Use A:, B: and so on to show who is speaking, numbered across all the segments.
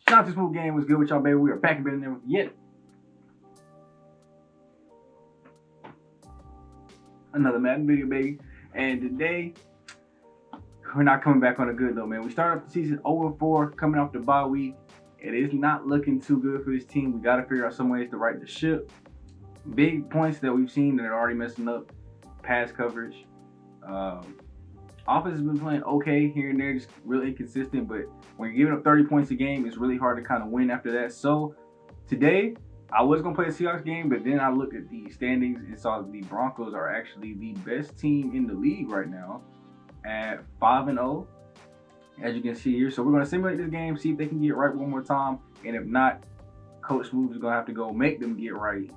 A: Shout out to SmooveGotGame. What's good with y'all, baby? We are back and better than ever yet. Another Madden video, baby. And today, we're not coming back on a good note, man. We started off the season 0-4, coming off the bye week. It is not looking too good for this team. We got to figure out some ways to right the ship. Big points that we've seen that are already messing up. Pass coverage. Offense has been playing okay here and there, just really inconsistent. But when you're giving up 30 points a game, it's really hard to kind of win after that. So today, I was going to play a Seahawks game, but then I looked at the standings and saw that the Broncos are actually the best team in the league right now at 5-0, as you can see here. So we're going to simulate this game, see if they can get it right one more time. And if not, Coach Smooth is going to have to go make them get right.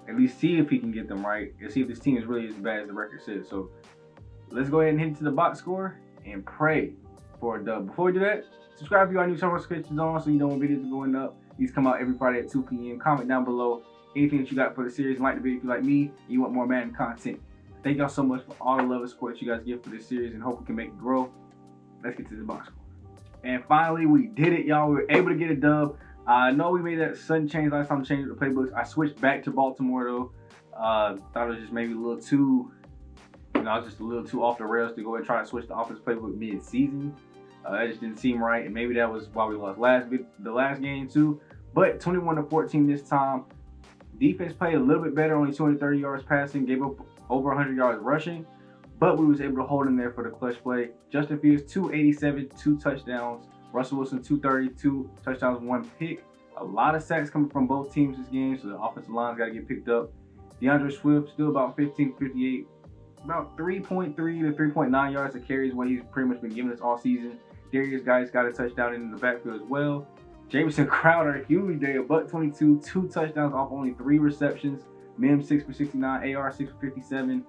A: At least see if he can get them right and see if this team is really as bad as the record says. So let's go ahead and hit to the box score and pray for a dub. Before we do that, subscribe if you are new, turn notifications on so you know when videos are going up. These come out every Friday at 2 p.m. Comment down below anything that you got for the series and like the video if you like me and you want more Madden content. Thank y'all so much for all the love and support that you guys give for this series and hope we can make it grow. Let's get to the box score. And finally, we did it, y'all. We were able to get a dub. I know we made that sudden change last time, changed the playbooks. I switched back to Baltimore though. Thought it was just maybe a little too, I was just a little too off the rails to go ahead and try to switch the offense playbook mid-season. That just didn't seem right, and maybe that was why we lost the last game too. But 21-14 this time. Defense played a little bit better, only 230 yards passing, gave up over 100 yards rushing, but we was able to hold in there for the clutch play. Justin Fields 287, 2 touchdowns. Russell Wilson 232 touchdowns, 1 pick. A lot of sacks coming from both teams this game, so the offensive line's got to get picked up. DeAndre Swift still about 15-58, about 3.3 to 3.9 yards of carries, what he's pretty much been giving us all season. Darius Guice got a touchdown in the backfield as well. Jamison Crowder, huge day, $122, 2 touchdowns off only 3 receptions. Mims 6 for 69, AR 6 for 57.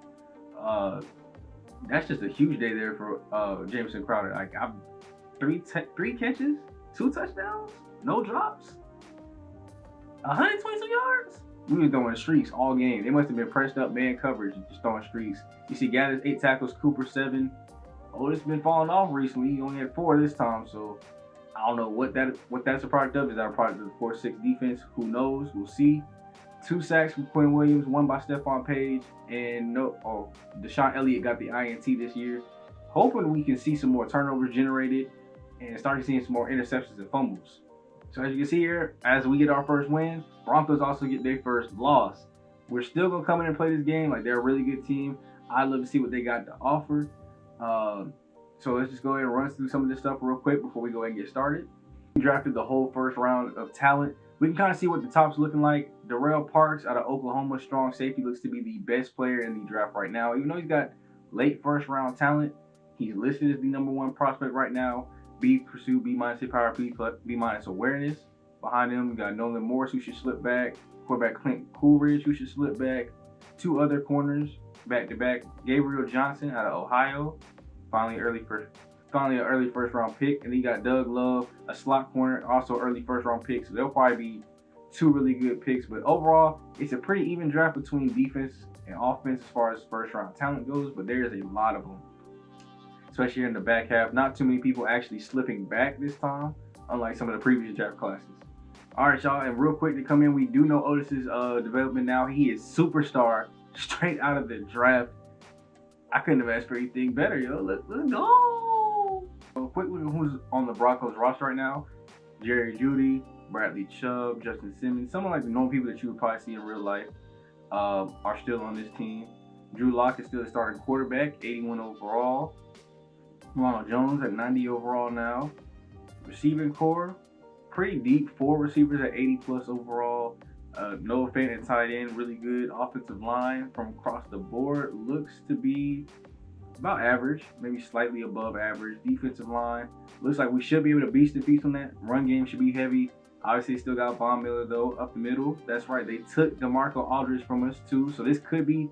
A: That's just a huge day there for Jamison Crowder. Like I've 3 catches, 2 touchdowns, no drops, 122 yards. We were throwing streaks all game. They must have been pressed up man coverage and just throwing streaks. You see Gaddis 8 tackles, Cooper 7. Otis been falling off recently. He only had 4 this time, so I don't know what that's a product of. Is that a product of the 4-6 defense? Who knows? We'll see. 2 sacks from Quinn Williams, 1 by Stephon Page, and Deshaun Elliott got the INT this year. Hoping we can see some more turnovers generated and start seeing some more interceptions and fumbles. So as you can see here, as we get our first win, Broncos also get their first loss. We're still gonna come in and play this game like they're a really good team. I'd love to see what they got to offer. So let's just go ahead and run through some of this stuff real quick before we go ahead and get started. We drafted the whole first round of talent. We can kind of see what the top's looking like. Darrell Parks out of Oklahoma, strong safety, looks to be the best player in the draft right now. Even though he's got late first round talent, he's listed as the #1 prospect right now. B pursuit, B- power, B- awareness. Behind him, we got Nolan Morris, who should slip back. Quarterback Clint Coolidge, who should slip back. 2 other corners back to back. Gabriel Johnson out of Ohio. Finally, an early first round pick. And then you got Doug Love, a slot corner, also early first round pick. So they'll probably be 2 really good picks. But overall, it's a pretty even draft between defense and offense as far as first round talent goes. But there's a lot of them, especially in the back half. Not too many people actually slipping back this time, unlike some of the previous draft classes. All right, y'all, and real quick to come in, we do know Otis's development now. He is superstar straight out of the draft. I couldn't have asked for anything better, yo. Let's go. So a quick look at who's on the Broncos roster right now. Jerry Jeudy, Bradley Chubb, Justin Simmons, some of like the known people that you would probably see in real life are still on this team. Drew Lock is still a starting quarterback, 81 overall. Ronald Jones at 90 overall now. Receiving core, pretty deep. 4 receivers at 80 plus overall. Noah Fant at tight end, really good. Offensive line from across the board looks to be about average, maybe slightly above average. Defensive line looks like we should be able to beast the feast on that. Run game should be heavy. Obviously, still got Von Miller though up the middle. That's right, they took DeMarco Aldridge from us too, so this could be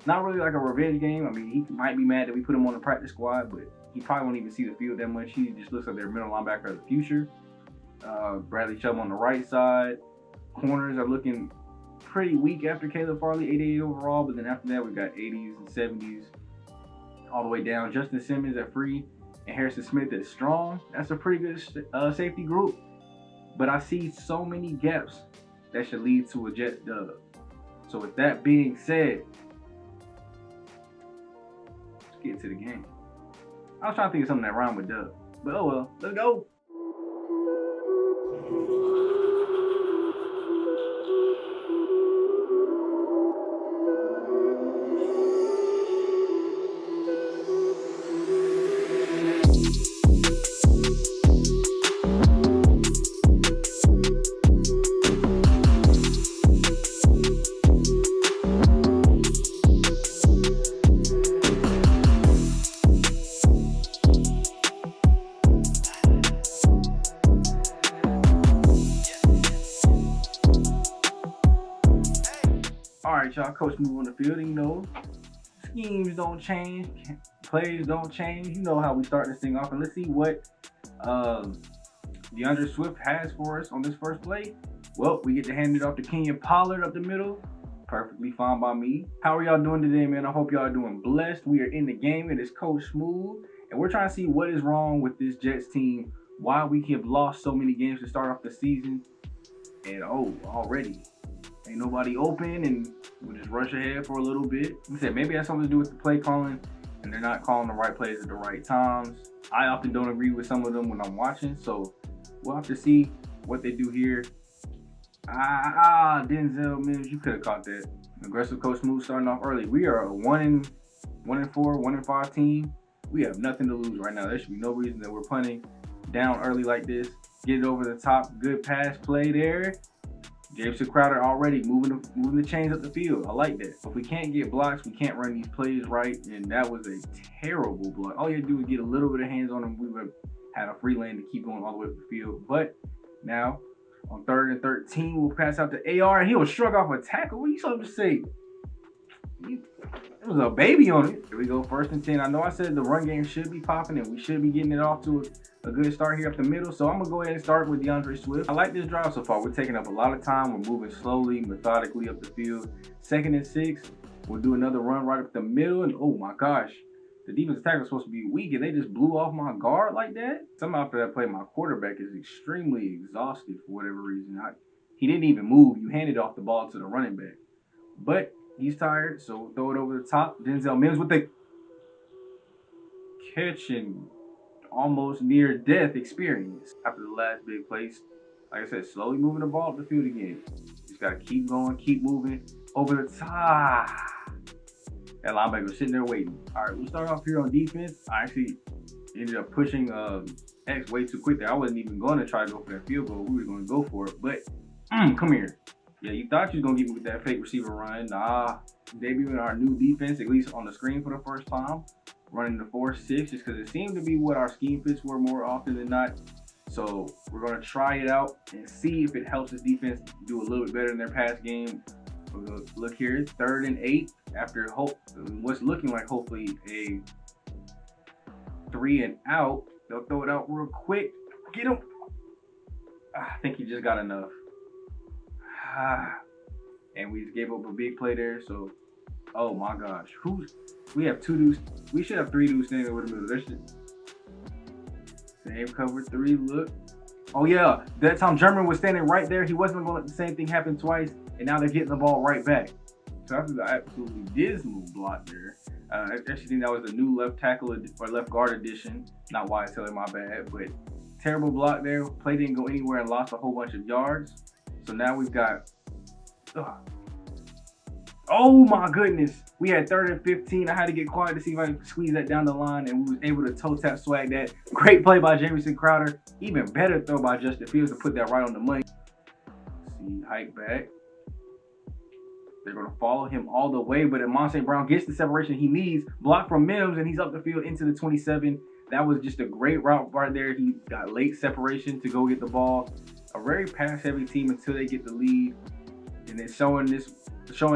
A: not really like a revenge game. I mean, he might be mad that we put him on the practice squad, but he probably won't even see the field that much. He just looks like their middle linebacker of the future. Bradley Chubb on the right side. Corners are looking pretty weak after Caleb Farley, 88 overall, but then after that we got 80s and 70s all the way down. Justin Simmons at free and Harrison Smith at strong. That's a pretty good safety group. but I see so many gaps that should lead to a Jets dub. So with that being said, let's get to the game. I was trying to think of something that rhymed with dub, but oh well, let's go. Alright, y'all, Coach Smooth on the field. You know, schemes don't change, plays don't change. You know how we start this thing off. And let's see what DeAndre Swift has for us on this first play. Well, we get to hand it off to Kenyon Pollard up the middle. Perfectly fine by me. How are y'all doing today, man? I hope y'all are doing blessed. We are in the game. It is Coach Smooth. And we're trying to see what is wrong with this Jets team. Why we have lost so many games to start off the season. And already ain't nobody open, and we'll just rush ahead for a little bit. Like I said, maybe it has something to do with the play calling, and they're not calling the right plays at the right times. I often don't agree with some of them when I'm watching, so we'll have to see what they do here. Denzel Mims, you could have caught that. Aggressive Coach Smooth starting off early. We are a 1-4, 1-5 team. We have nothing to lose right now. There should be no reason that we're punting down early like this. Get it over the top. Good pass play there. Jameson Crowder already moving the chains up the field. I like that. If we can't get blocks, we can't run these plays right, and that was a terrible block. All you had to do was get a little bit of hands on him. We would have had a free lane to keep going all the way up the field. But now, on 3rd and 13, we'll pass out to AR, and he'll shrug off a tackle. What are you supposed to say? There was a baby on it. Here we go, 1st and 10. I know I said the run game should be popping, and we should be getting it off to a good start here up the middle. So I'm going to go ahead and start with DeAndre Swift. I like this drive so far. We're taking up a lot of time. We're moving slowly, methodically up the field. 2nd and 6. We'll do another run right up the middle. And oh my gosh, the defensive tackle is supposed to be weak, and they just blew off my guard like that. Somehow after that play, my quarterback is extremely exhausted for whatever reason. He didn't even move. You handed off the ball to the running back. But he's tired, so we'll throw it over the top. Denzel Mims with the catch and almost near death experience after the last big play. Like I said, slowly moving the ball up the field again. Just got to keep going, keep moving over the top. That linebacker was sitting there waiting. All right, we'll start off here on defense. I actually ended up pushing X way too quick there. I wasn't even going to try to go for that field goal. We were going to go for it, but come here. Yeah, you thought you was going to get me with that fake receiver run. Nah, debuting our new defense, at least on the screen for the first time. Running the 4-6 just because it seemed to be what our scheme fits were more often than not. So we're going to try it out and see if it helps this defense do a little bit better in their pass game. We're going to look here, 3rd and 8 after what's looking like hopefully a 3 and out. They'll throw it out real quick. Get him. I think he just got enough. And we just gave up a big play there. So, oh my gosh, we have 2 dudes. We should have 3 dudes standing over the middle. Same cover 3 look. Oh yeah, that time German was standing right there. He wasn't going to let the same thing happen twice, and now they're getting the ball right back. So after the absolutely dismal block there, I actually think that was a new left tackle or left guard addition. Not why I tell it, my bad, but terrible block there. Play didn't go anywhere and lost a whole bunch of yards. So now we've got, oh my goodness. We had 3rd and 15. I had to get quiet to see if I could squeeze that down the line, and we was able to toe tap swag that. Great play by Jameson Crowder. Even better throw by Justin Fields to put that right on the money. See, hike back. They're going to follow him all the way, but Amon St. Brown gets the separation he needs. Block from Mims, and he's up the field into the 27. That was just a great route right there. He got late separation to go get the ball. A very pass-heavy team until they get the lead. And it's showing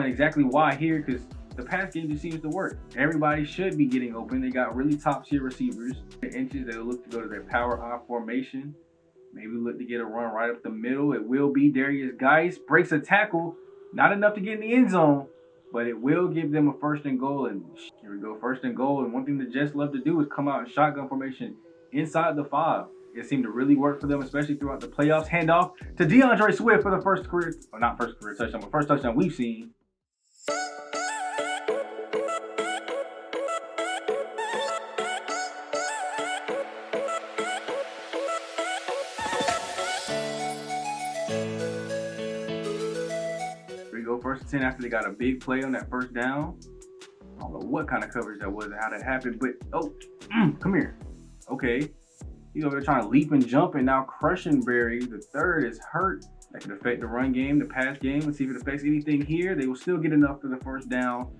A: exactly why here, because the pass game just seems to work. Everybody should be getting open. They got really top-tier receivers. The inches, they'll look to go to their power I formation. Maybe look to get a run right up the middle. It will be Darius Guice. Breaks a tackle. Not enough to get in the end zone, but it will give them a 1st and goal. And here we go, 1st and goal. And one thing the Jets love to do is come out in shotgun formation inside the 5. It seemed to really work for them, especially throughout the playoffs. Handoff to DeAndre Swift for the first career, or not first career touchdown, but first touchdown we've seen. Here we go, 1st and 10 after they got a big play on that first down. I don't know what kind of coverage that was and how that happened, but come here. Okay. He's over there trying to leap and jump, and now Crushingberry, the third, is hurt. That could affect the run game, the pass game. Let's see if it affects anything here. They will still get enough for the first down.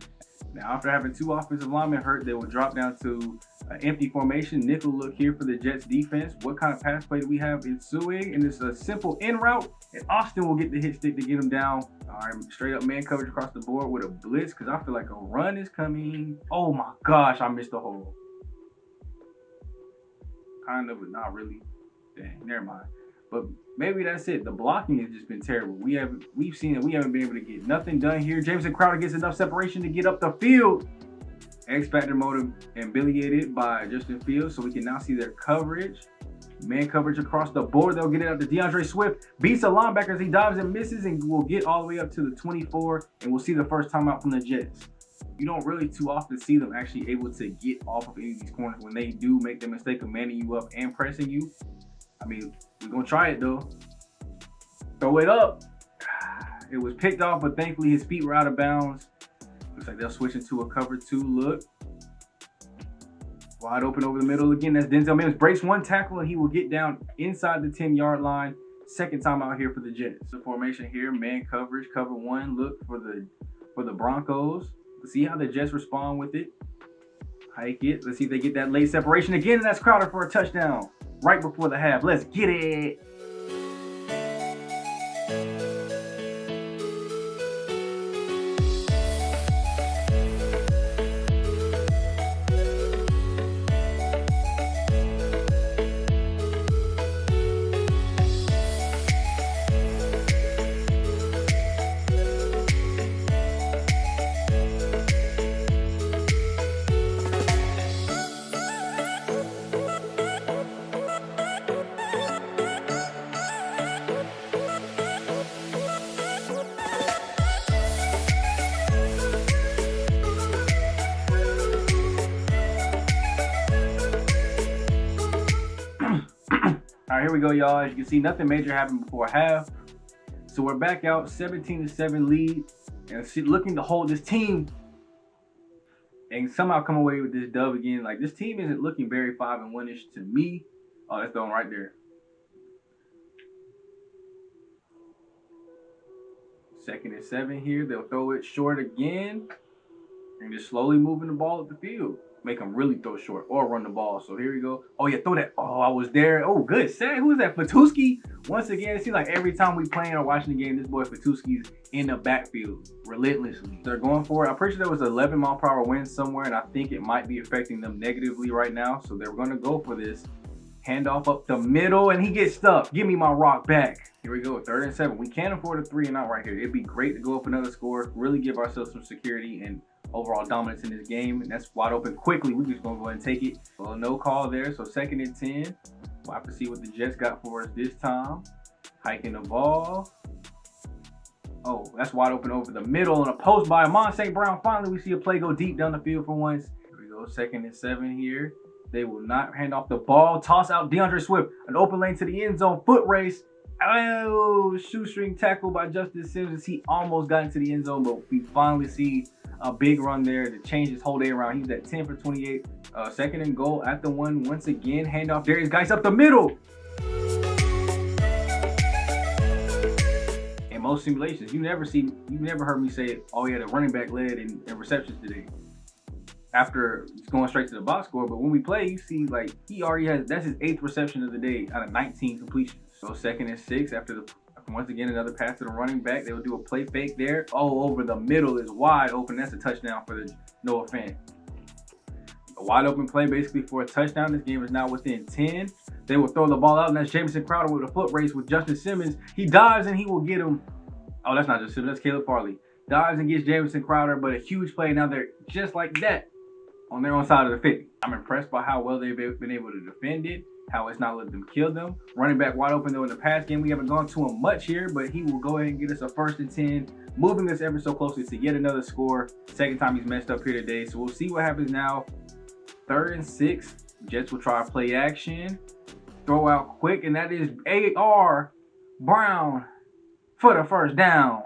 A: Now, after having 2 offensive linemen hurt, they will drop down to an empty formation. Nickel look here for the Jets defense. What kind of pass play do we have ensuing? And it's a simple in route, and Austin will get the hit stick to get him down. All right, straight up man coverage across the board with a blitz, because I feel like a run is coming. Oh my gosh, I missed the hole. Kind of, but not really. Dang, never mind. But maybe that's it. The blocking has just been terrible. We've seen it. We haven't been able to get nothing done here. Jamison Crowder gets enough separation to get up the field. X Factor mode affiliated by Justin Fields, so we can now see their coverage. Man coverage across the board. They'll get it out to DeAndre Swift. Beats a linebacker as he dives and misses, and will get all the way up to the 24. And we'll see the first timeout from the Jets. You don't really too often see them actually able to get off of any of these corners when they do make the mistake of manning you up and pressing you. I mean, we're going to try it though. Throw it up. It was picked off, but thankfully his feet were out of bounds. Looks like they'll switch into a cover 2 look. Wide open over the middle again. That's Denzel Mims. Breaks 1 tackle, and he will get down inside the 10-yard line. Second time out here for the Jets. The formation here, man coverage, cover 1 look for the Broncos. Let's see how the Jets respond with it. Hike it. Let's see if they get that late separation again, and that's Crowder for a touchdown right before the half. Let's get it. All right, here we go, y'all. As you can see, nothing major happened before half. So we're back out, 17-7 lead, and looking to hold this team and somehow come away with this dub again. Like, this team isn't looking very 5-1-ish to me. Oh, that's the one right there. 2nd and 7 here. They'll throw it short again and just slowly moving the ball up the field. Make them really throw short or run the ball. So here we go. Oh, yeah, throw that. Oh, I was there. Oh, good. Sad. Who is that? Fatuski? Once again, it seems like every time we playing or watching the game, this boy Fatuski's in the backfield relentlessly. They're going for it. I'm pretty sure there was an 11-mile-per-hour wind somewhere, and I think it might be affecting them negatively right now. So they're going to go for this. Handoff up the middle, and he gets stuck. Give me my rock back. Here we go. 3rd and 7. We can't afford a 3-and-out right here. It'd be great to go up another score, really give ourselves some security and overall dominance in this game, and that's wide open quickly. We're just gonna go ahead and take it. Well, no call there, so 2nd and 10. We'll have to see what the Jets got for us this time. Hiking the ball. Oh, that's wide open over the middle, and a post by Amon St. Brown. Finally, we see a play go deep down the field for once. Here we go, 2nd and 7 here. They will not hand off the ball. Toss out DeAndre Swift. An open lane to the end zone. Foot race. Oh, shoestring tackle by Justin Simmons. He almost got into the end zone, but we finally see a big run there to change his whole day around. He was at 10 for 28. 2nd and goal at the 1 once again. Handoff. Darius Guice up the middle. In most simulations, you never heard me say, oh yeah, the running back led in receptions today after going straight to the box score. But when we play, you see like he already has, that's his 8th reception of the day out of 19 completions. So 2nd and 6 after once again, another pass to the running back. They will do a play fake there. Oh, over the middle is wide open. That's a touchdown for the Noah fan. A wide open play basically for a touchdown. This game is now within 10. They will throw the ball out, and that's Jamison Crowder with a foot race with Justin Simmons. He dives, and he will get him. Oh, that's not Justin Simmons. That's Caleb Farley. Dives and gets Jamison Crowder, but a huge play. Now they're just like that on their own side of the 50. I'm impressed by how well they've been able to defend it. how it's not letting them kill them. Running back wide open though in the pass game. We haven't gone to him much here, but he will go ahead and get us a 1st and 10, moving us ever so closely to yet another score. Second time he's messed up here today, so we'll see what happens now. 3rd and 6. Jets will try play action. Throw out quick, and that is A.R. Brown for the 1st down.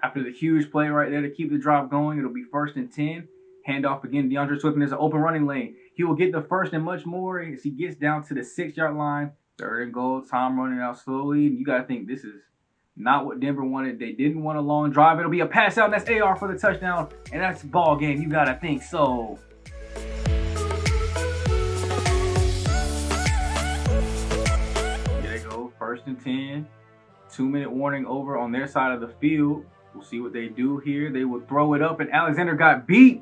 A: After the huge play right there to keep the drive going, it'll be 1st and 10. Handoff again. DeAndre Swift in an open running lane. He will get the 1st and much more as he gets down to the 6-yard line. 3rd and goal. Time running out slowly. And you got to think this is not what Denver wanted. They didn't want a long drive. It'll be a pass out, and that's AR for the touchdown. And that's the ball game. You got to think so. There they go. 1st and 10. 2-minute warning over on their side of the field. We'll see what they do here. They will throw it up, and Alexander got beat.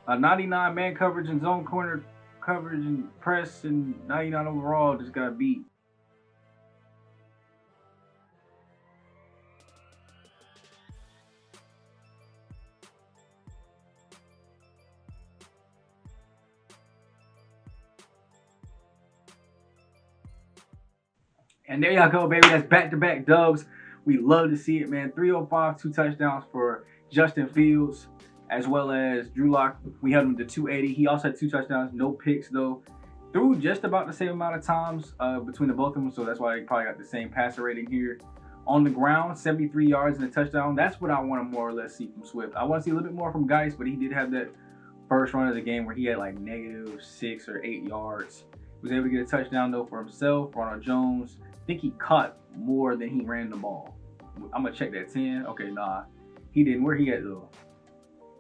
A: A 99 man coverage and zone corner coverage and press and 99 overall just got beat. And there y'all go, baby. That's back-to-back dubs. We love to see it, man. 305, 2 touchdowns for Justin Fields, as well as Drew Lock. We held him to 280. He also had 2 touchdowns, no picks though. Threw just about the same amount of times between the both of them, so that's why they probably got the same passer rating here. On the ground, 73 yards and a touchdown. That's what I want to more or less see from Swift. I want to see a little bit more from Guice, but he did have that first run of the game where he had like -6 or 8 yards. Was able to get a touchdown though for himself. Ronald Jones, I think he caught more than he ran the ball. I'm gonna check that 10. Okay, nah, he didn't. Where he at though?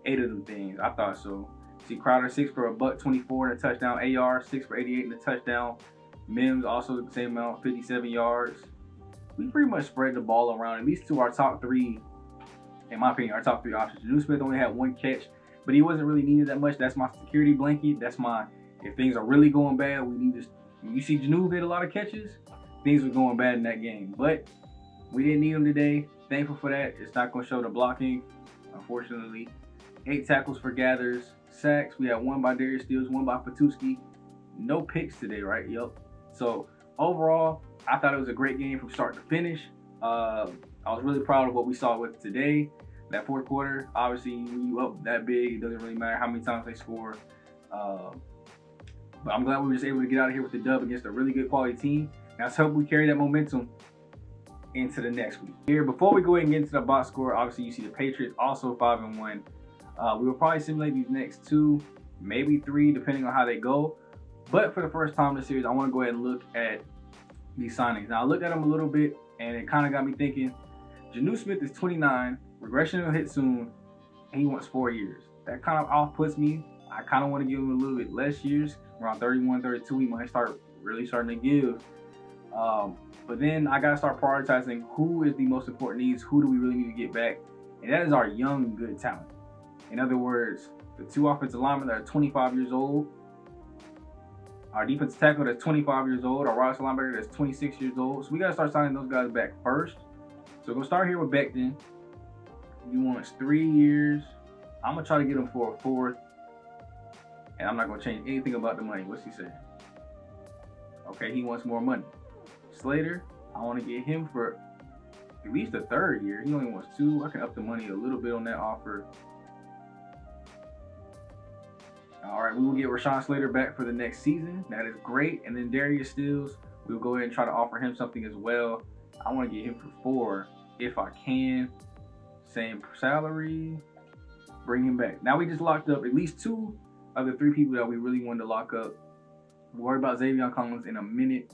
A: 8 of them things. I thought so. See, Crowder 6 for $124 and a touchdown. AR 6 for 88 and a touchdown. Mims also the same amount, 57 yards. We pretty much spread the ball around. And these two are top 3, in my opinion, our top 3 options. Janu Smith only had 1 catch, but he wasn't really needed that much. That's my security blanket. That's my, if things are really going bad, we need to. When you see Janu get a lot of catches, things were going bad in that game. But we didn't need him today. Thankful for that. It's not going to show the blocking, unfortunately. 8 tackles for Gathers. Sacks. We had 1 by Darius Steele, 1 by Patuski. No picks today, right? Yep. So overall, I thought it was a great game from start to finish. I was really proud of what we saw with today. That 4th quarter, obviously, when you up that big, it doesn't really matter how many times they score. But I'm glad we were just able to get out of here with the dub against a really good quality team. Now let's hope we carry that momentum into the next week. Here, before we go ahead and get into the box score, obviously you see the Patriots also 5-1. We will probably simulate these next 2, maybe 3, depending on how they go. But for the first time in the series, I want to go ahead and look at these signings. Now I looked at them a little bit, and it kind of got me thinking. Janu Smith is 29, regression will hit soon, and he wants 4 years. That kind of off-puts me. I kind of want to give him a little bit less years, around 31, 32. He might start really starting to give. But then I got to start prioritizing who is the most important needs, who do we really need to get back, and that is our young, good talent. In other words, the 2 offensive linemen that are 25 years old, our defensive tackle that's 25 years old, our wide linebacker that's 26 years old. So we got to start signing those guys back first. So we're going to start here with Becton. He wants 3 years. I'm going to try to get him for a 4th. And I'm not going to change anything about the money. What's he saying? Okay, he wants more money. Slater, I want to get him for at least a 3rd year. He only wants 2. I can up the money a little bit on that offer. All right, we will get Rashawn Slater back for the next season. That is great. And then Darius Stills, we'll go ahead and try to offer him something as well. I want to get him for 4 if I can. Same salary. Bring him back. Now we just locked up at least 2 of the 3 people that we really wanted to lock up. We'll worry about Xavier Collins in a minute.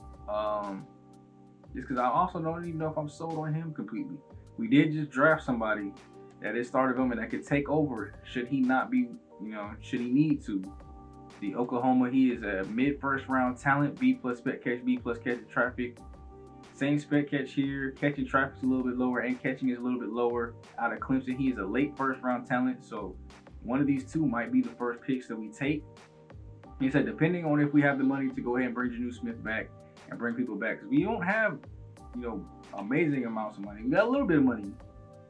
A: Just because I also don't even know if I'm sold on him completely. We did just draft somebody that is started him and that could take over should he not be, should he need to. The Oklahoma, he is a mid-first round talent, B+ spec catch, B+ catch traffic. Same spec catch here. Catching traffic is a little bit lower and catching is a little bit lower. Out of Clemson, he is a late first round talent. So one of these 2 might be the first picks that we take. He said, depending on if we have the money to go ahead and bring Janu Smith back and bring people back. Because we don't have, amazing amounts of money. We got a little bit of money.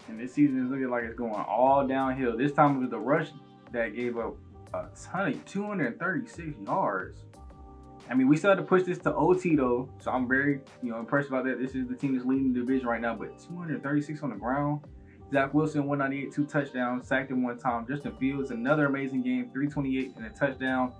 A: And this season is looking like it's going all downhill. This time it was the rush that gave up a ton of 236 yards. I mean, we still have to push this to OT though, so I'm very, impressed about that. This is the team that's leading the division right now, but 236 on the ground. Zach Wilson, 198, 2 touchdowns, sacked him 1 time. Justin Fields, another amazing game, 328 and a touchdown.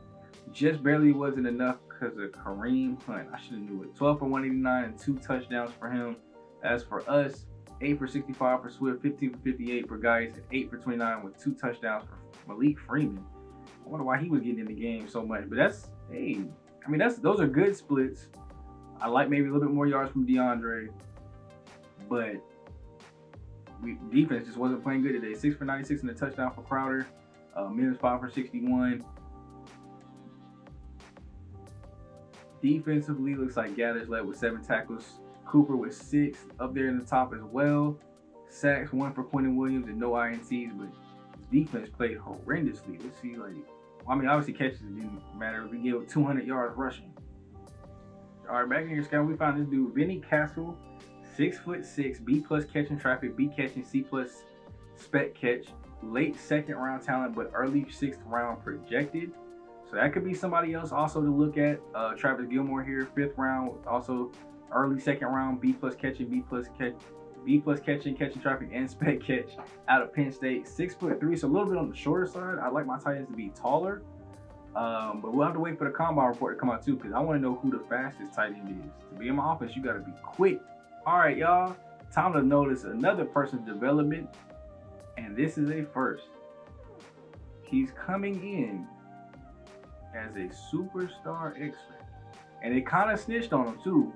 A: Just barely wasn't enough because of Kareem Hunt. I should have knew it. 12 for 189 and 2 touchdowns for him. As for us, 8 for 65 for Swift, 15 for 58 for Guice, and 8 for 29 with 2 touchdowns for Malik Freeman. I wonder why he was getting in the game so much, but those are good splits. I like maybe a little bit more yards from DeAndre, but defense just wasn't playing good today. 6 for 96 and a touchdown for Crowder. Mims 5 for 61. Defensively, looks like Gathers led with 7 tackles. Cooper with 6 up there in the top as well. Sacks 1 for Quentin Williams and no INTs, but defense played horrendously. Let's see, obviously catches didn't matter. We gave up 200 yards rushing. All right, back in here, Scott, we found this dude, Vinny Castle, 6'6", B+ catching traffic, B catching, C+ spec catch, late 2nd round talent, but early 6th round projected. So that could be somebody else also to look at. Travis Gilmore here, 5th round, also early 2nd round, B+ catching, catching traffic, and spec catch out of Penn State. 6'3", so a little bit on the shorter side. I like my tight ends to be taller. But we'll have to wait for the combine report to come out too, because I want to know who the fastest tight end is. To be in my offense, you got to be quick. All right, y'all. Time to notice another person's development, and this is a first. He's coming in as a superstar expert, and it kind of snitched on him too,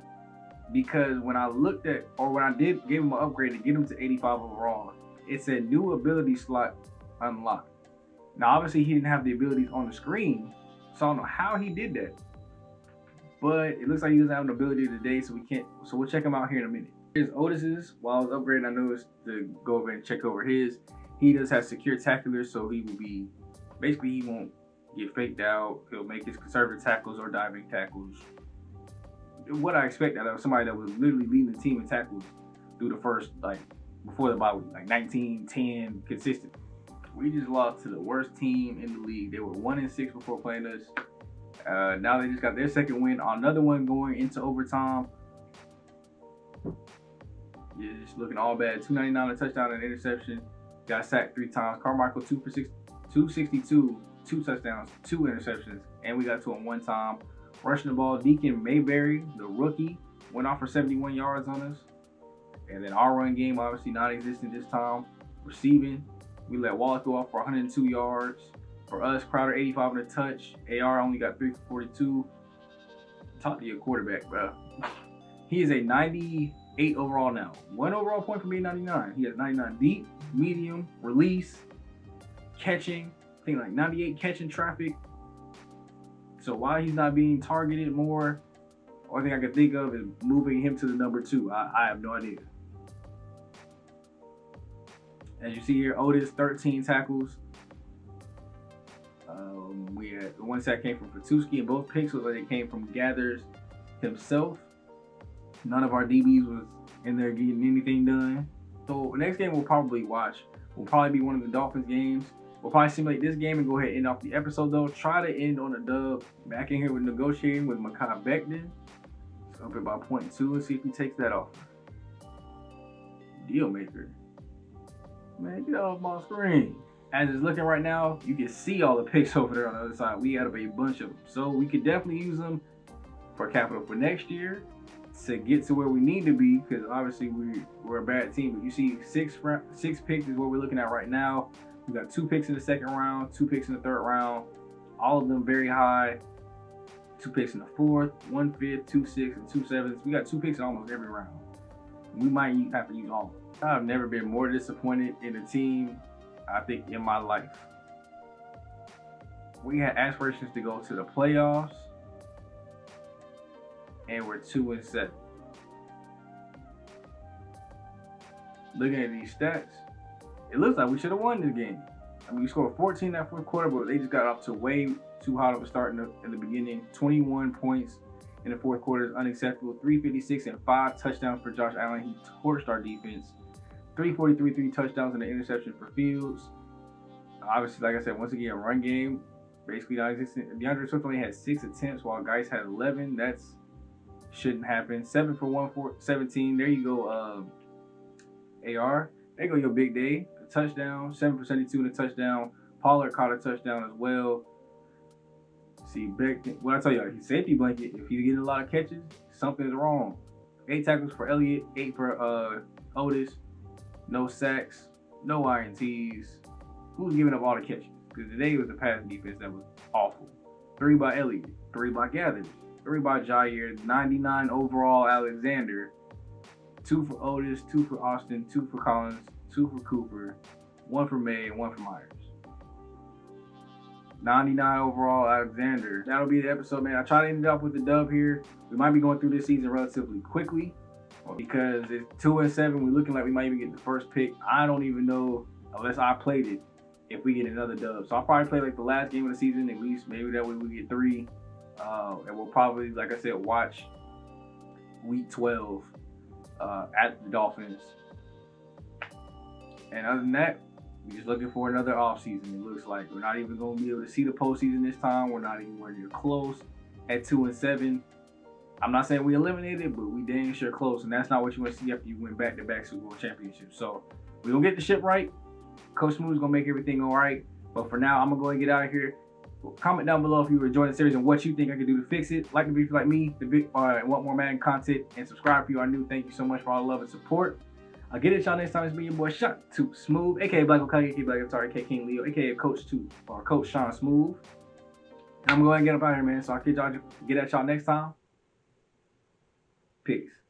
A: because when I looked at, or when I gave him an upgrade to get him to 85 overall, it said new ability slot unlocked. Now, obviously, he didn't have the abilities on the screen, so I don't know how he did that. But it looks like he doesn't have an ability today, so we'll check him out here in a minute. Here's Otis's. While I was upgrading, I noticed to go over and check over his. He does have secure tackler, so he will be, basically, he won't get faked out. He'll make his conservative tackles or diving tackles. What I expect out of somebody that was literally leading the team in tackles through the first, before the bye week, 19, 10, consistent. We just lost to the worst team in the league. They were 1-6 before playing us. Now they just got their 2nd win. Another one going into overtime. Yeah, just looking all bad. 299, a touchdown and an interception. Got sacked 3 times. Carmichael 2 for 262, 2 touchdowns, 2 interceptions, and we got to him 1 time. Rushing the ball, Deacon Mayberry, the rookie, went off for 71 yards on us. And then our run game, obviously non-existent this time. Receiving, we let Wallace go off for 102 yards. For us, Crowder 85 on a touch. AR only got 3 for 42. Talk to your quarterback, bro. He is a 98 overall now. 1 overall point from being 99. He has 99 deep, medium, release, catching. I think 98 catching traffic. So why he's not being targeted more, only thing I can think of is moving him to the number 2. I have no idea. As you see here, Otis, 13 tackles. We had the 1 sack came from Fatuski, and both picks look like they came from Gathers himself. None of our DBs was in there getting anything done. So the next game we'll probably watch will probably be one of the Dolphins games. We'll probably simulate this game and go ahead and end off the episode though. Try to end on a dub. Back in here with negotiating with Mekhi Becton. It's up at about 0.2 and see if he takes that off. Deal maker. Man, get off my screen. As it's looking right now, you can see all the picks over there on the other side. We added a bunch of them. So we could definitely use them for capital for next year to get to where we need to be, because obviously we're a bad team. But you see 6 picks is what we're looking at right now. We got 2 picks in the 2nd round, 2 picks in the 3rd round, all of them very high. 2 picks in the 4th, 1 5th, 2 6th, and 2 7ths. We got 2 picks in almost every round. We might have to use all of them. I've never been more disappointed in a team, I think, in my life. We had aspirations to go to the playoffs, and we're 2-7. Looking at these stats, it looks like we should have won this game. I mean, we scored 14 in that 4th quarter, but they just got off to way too hot of a start in the beginning. 21 points in the 4th quarter is unacceptable. 356 and 5 touchdowns for Josh Allen. He torched our defense. 343, 3 touchdowns and an interception for Fields. Obviously, like I said, once again, run game basically non-existent. DeAndre Swift only had 6 attempts while Guice had 11. That's shouldn't happen. 7 for 117. There you go. AR. There you go. Your big day. A touchdown. 7 for 72 and a touchdown. Pollard caught a touchdown as well. See, what I tell you, his safety blanket. If he's getting a lot of catches, something's wrong. 8 tackles for Elliott. 8 for Otis. No sacks. No INTs. Who's giving up all the catches? Because today was the pass defense that was awful. 3 by Elliott. 3 by Gathers. 3 by Jair, 99 overall Alexander, 2 for Otis, 2 for Austin, 2 for Collins, 2 for Cooper, 1 for May, and 1 for Myers. 99 overall Alexander. That'll be the episode, man. I try to end it off with the dub here. We might be going through this season relatively quickly because it's 2-7. We're looking like we might even get the first pick. I don't even know, unless I played it, if we get another dub. So I'll probably play like the last game of the season at least. Maybe that way we get 3. And we'll probably, like I said, watch week 12 at the Dolphins. And other than that, we're just looking for another offseason. It looks like we're not even going to be able to see the postseason this time. We're not even near close at 2-7. I'm not saying we eliminated, but we dang sure close. And that's not what you want to see after you win back-to-back Super Bowl championships. So we're going to get the ship right. Coach Smooth's going to make everything all right. But for now, I'm going to go and get out of here. Comment down below if you were enjoying the series and what you think I could do to fix it. Like the video if you like me, and want more Madden content, and subscribe if you are new. Thank you so much for all the love and support. I'll get it y'all next time. It's me, your boy, Shot to Smooth, aka Black Okage, aka Black Guitar, aka King Leo, aka Coach 2, or Coach Sean Smooth. And I'm going to get up out of here, man. So I'll get at y'all next time. Peace.